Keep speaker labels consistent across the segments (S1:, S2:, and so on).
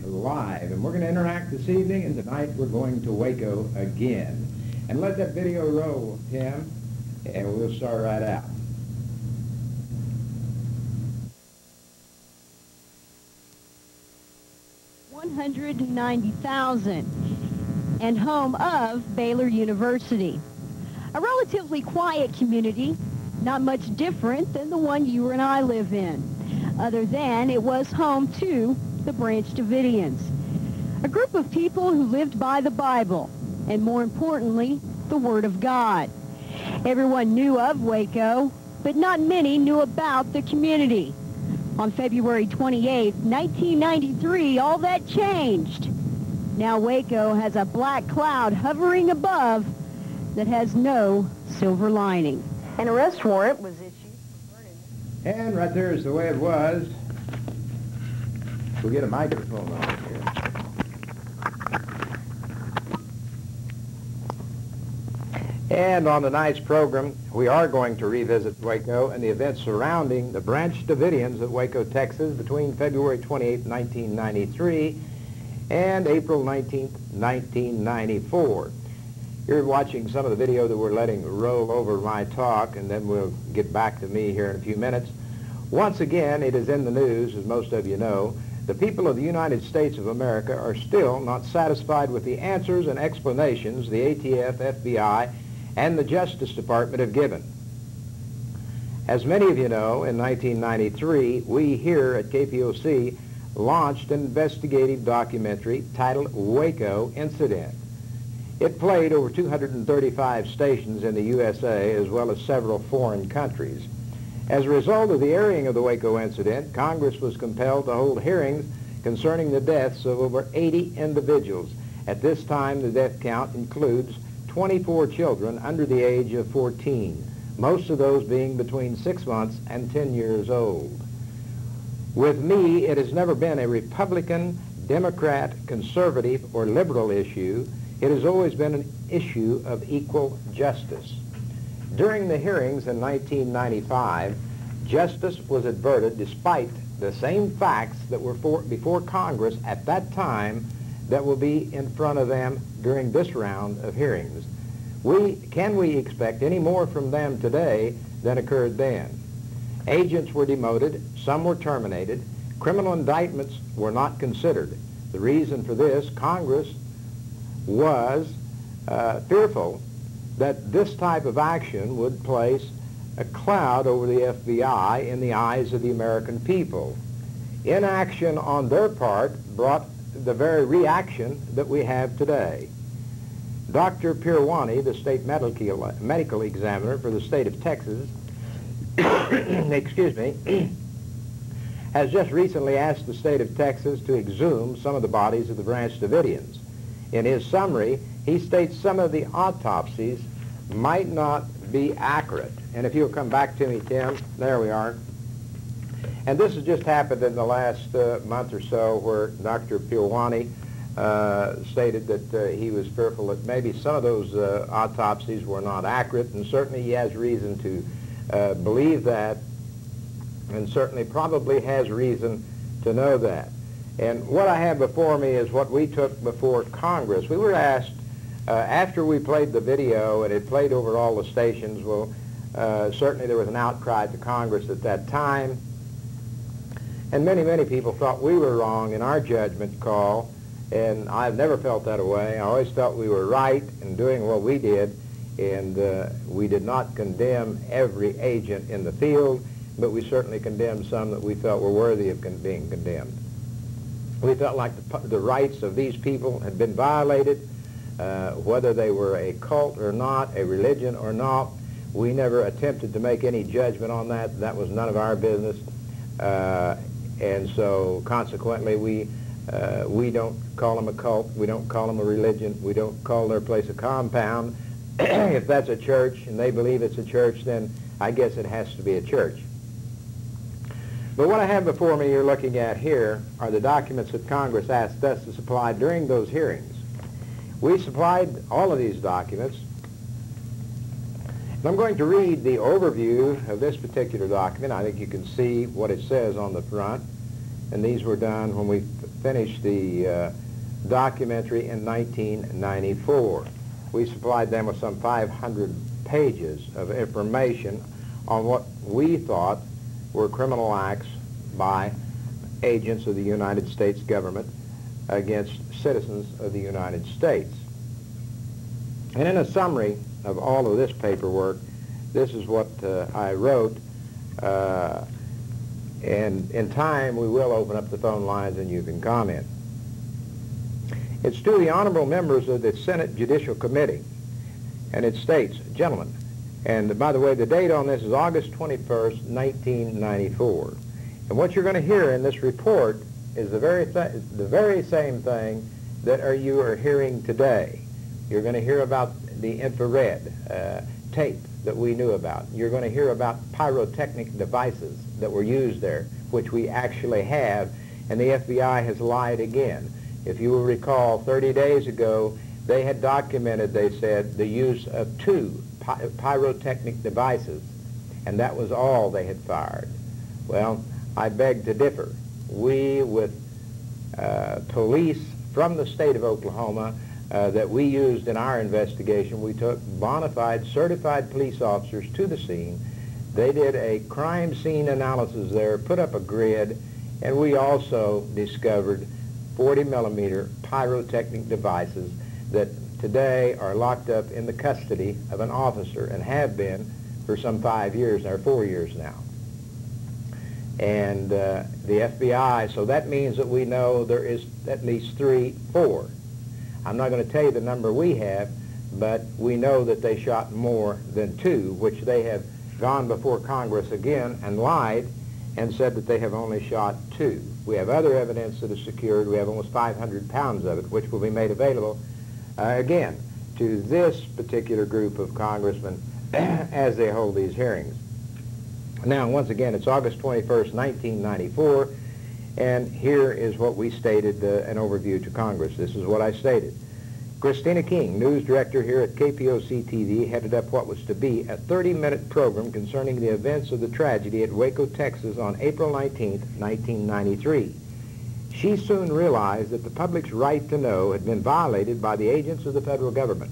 S1: live, and we're going to interact this evening, and tonight we're going to Waco again. And let that video roll, Tim, and we'll start right out.
S2: $190,000 and home of Baylor University. A relatively quiet community, not much different than the one you and I live in, other than it was home to the Branch Davidians, a group of people who lived by the Bible, and more importantly, the Word of God. Everyone knew of Waco, but not many knew about the community. On February 28, 1993, all that changed. Now Waco has a black cloud hovering above that has no silver lining. An arrest warrant was issued for burning.
S1: And right there is the way it was. We'll get a microphone on here. And on tonight's program, we are going to revisit Waco and the events surrounding the Branch Davidians of Waco, Texas between February 28, 1993 and April 19, 1994. You're watching some of the video that we're letting roll over my talk, and then we'll get back to me here in a few minutes. Once again, it is in the news, as most of you know. The people of the United States of America are still not satisfied with the answers and explanations the ATF, FBI, and the Justice Department have given. As many of you know, in 1993, we here at KPOC launched an investigative documentary titled Waco Incident. It played over 235 stations in the USA as well as several foreign countries. As a result of the airing of the Waco incident, Congress was compelled to hold hearings concerning the deaths of over 80 individuals. At this time, the death count includes 24 children under the age of 14, most of those being between 6 months and 10 years old. With me, it has never been a Republican, Democrat, conservative, or liberal issue. It has always been an issue of equal justice. During the hearings in 1995, justice was averted despite the same facts that were before Congress at that time that will be in front of them during this round of hearings. Can we expect any more from them today than occurred then? Agents were demoted, some were terminated, criminal indictments were not considered. The reason for this, Congress was fearful that this type of action would place a cloud over the FBI in the eyes of the American people. Inaction on their part brought the very reaction that we have today. Dr. Pirwani, the state medical examiner for the state of Texas, excuse me, has just recently asked the state of Texas to exhume some of the bodies of the Branch Davidians. In his summary, he states some of the autopsies might not be accurate. And if you'll come back to me, Tim, there we are. And this has just happened in the last month or so, where Dr. Pirwani stated that he was fearful that maybe some of those autopsies were not accurate, and certainly he has reason to believe that, and certainly probably has reason to know that. And what I have before me is what we took before Congress. We were asked, after we played the video, and it played over all the stations, well, certainly there was an outcry to Congress at that time, and many, many people thought we were wrong in our judgment call, and I've never felt that way. I always felt we were right in doing what we did, and we did not condemn every agent in the field, but we certainly condemned some that we felt were worthy of being condemned. We felt like the rights of these people had been violated, whether they were a cult or not, a religion or not. We never attempted to make any judgment on that. That was none of our business. And so consequently, we don't call them a cult. We don't call them a religion. We don't call their place a compound. If that's a church and they believe it's a church, then I guess it has to be a church. But what I have before me you're looking at here are the documents that Congress asked us to supply during those hearings. We supplied all of these documents. And I'm going to read the overview of this particular document. I think you can see what it says on the front. and these were done when we finished the documentary in 1994. We supplied them with some 500 pages of information on what we thought were criminal acts by agents of the United States government against citizens of the United States. And in a summary of all of this paperwork, this is what I wrote, and in time we will open up the phone lines and you can comment. It's to the honorable members of the Senate Judicial Committee, and it states, gentlemen, and by the way, the date on this is August 21st, 1994. And what you're going to hear in this report is the very same thing that you are hearing today. You're going to hear about the infrared tape that we knew about. You're going to hear about pyrotechnic devices that were used there, which we actually have, and the FBI has lied again. If you will recall, 30 days ago, they had documented, they said, the use of 2 pyrotechnic devices, and that was all they had fired. Well, I beg to differ. We, with police from the state of Oklahoma that we used in our investigation, we took bona fide, certified police officers to the scene. They did a crime scene analysis there, put up a grid, and we also discovered 40-millimeter pyrotechnic devices that today are locked up in the custody of an officer and have been for some 5 years or 4 years now. And the FBI, so that means that we know there is at least 3, 4. I'm not going to tell you the number we have, but we know that they shot more than 2, which they have gone before Congress again and lied and said that they have only shot 2. We have other evidence that is secured. We have almost 500 pounds of it, which will be made available, again, to this particular group of congressmen as they hold these hearings. Now, once again, it's August 21st, 1994, and here is what we stated, an overview to Congress. This is what I stated. Christina King, news director here at KPOC-TV, headed up what was to be a 30-minute program concerning the events of the tragedy at Waco, Texas on April 19th, 1993. She soon realized that the public's right to know had been violated by the agents of the federal government.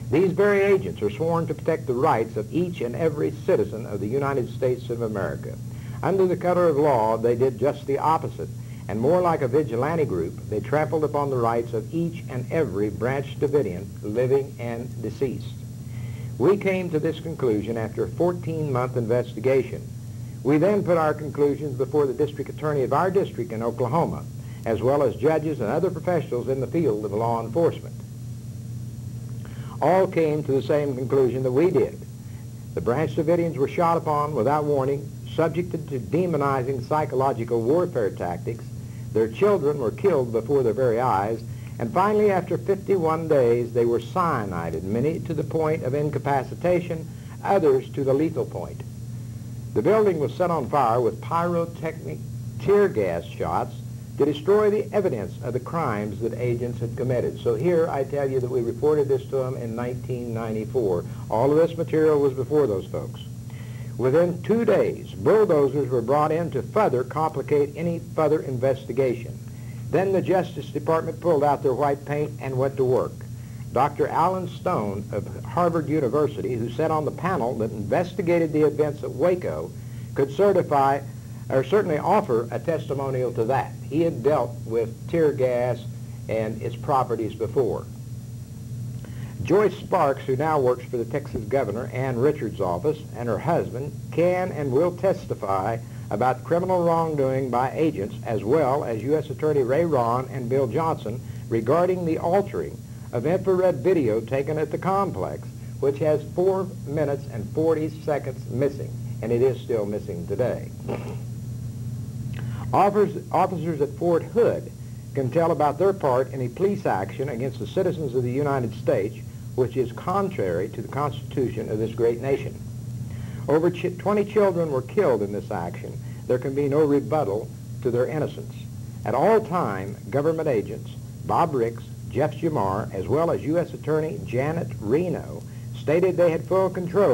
S1: These very agents are sworn to protect the rights of each and every citizen of the United States of America. Under the color of law, they did just the opposite, and more like a vigilante group, they trampled upon the rights of each and every Branch Davidian, living and deceased. We came to this conclusion after a 14-month investigation. We then put our conclusions before the district attorney of our district in Oklahoma, as well as judges and other professionals in the field of law enforcement. All came to the same conclusion that we did. The Branch Davidians were shot upon without warning, subjected to demonizing psychological warfare tactics. Their children were killed before their very eyes, and finally, after 51 days, they were cyanided, many to the point of incapacitation, others to the lethal point. The building was set on fire with pyrotechnic tear gas shots to destroy the evidence of the crimes that agents had committed. So here I tell you that we reported this to them in 1994. All of this material was before those folks. Within 2 days, bulldozers were brought in to further complicate any further investigation. Then the Justice Department pulled out their white paint and went to work. Dr. Alan Stone of Harvard University, who sat on the panel that investigated the events at Waco, could certify or certainly offer a testimonial to that. He had dealt with tear gas and its properties before. Joyce Sparks, who now works for the Texas Governor Ann Richards' office, and her husband can and will testify about criminal wrongdoing by agents, as well as U.S. Attorney Ray Ron and Bill Johnson regarding the altering of infrared video taken at the complex, which has 4 minutes and 40 seconds missing, and it is still missing today. Officers at Fort Hood can tell about their part in a police action against the citizens of the United States, which is contrary to the Constitution of this great nation. Over 20 children were killed in this action. There can be no rebuttal to their innocence. At all time, government agents, Bob Ricks, Jeff Jamar, as well as U.S. Attorney Janet Reno, stated they had full control